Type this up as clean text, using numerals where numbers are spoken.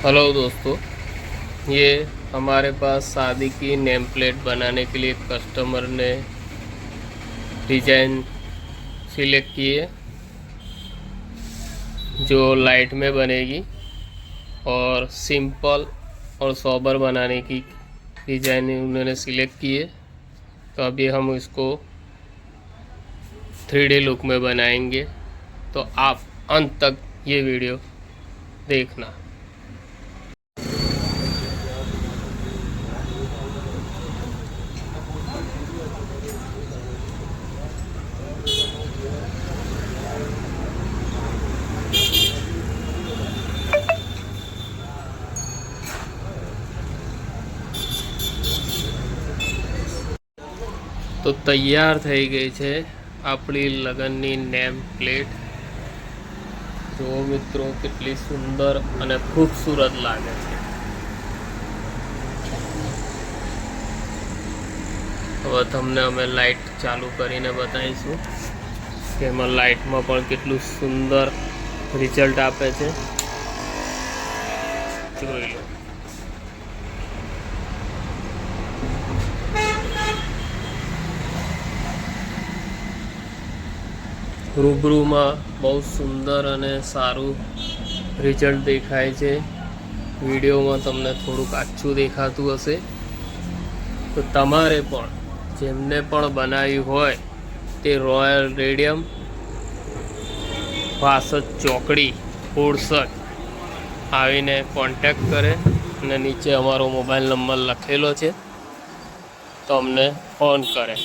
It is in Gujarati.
हेलो दोस्तों, ये हमारे पास शादी की नेम प्लेट बनाने के लिए कस्टमर ने डिज़ाइन सिलेक्ट की है जो लाइट में बनेगी और सिंपल और सोबर बनाने की डिज़ाइन उन्होंने सिलेक्ट की है। तो अभी हम इसको 3D लुक में बनाएंगे, तो आप अंत तक ये वीडियो देखना। तो तैयार થઈ ગઈ છે આપણી લગનની નેમ પ્લેટ। જો મિત્રો કેટલી સુંદર અને ખૂબસૂરત લાગે છે। હવે તમને અમે લાઇટ ચાલુ કરીને બતાવીશું કે એમાં લાઇટમાં પણ કેટલું સુંદર રિઝલ્ટ આપે છે, જોઈ લો। રૂબરૂમાં બહુ સુંદર અને સારું રિઝલ્ટ દેખાય છે। વિડીયોમાં તમને થોડુંક આછું દેખાતું હશે, તો તમારે પણ જેમને પણ બનાવ્યું હોય તે રોયલ રેડિયમ વાસદ ચોકડી 64 આવીને કોન્ટેક્ટ કરે અને નીચે અમારો મોબાઈલ નંબર લખેલો છે, તો અમને ફોન કરે।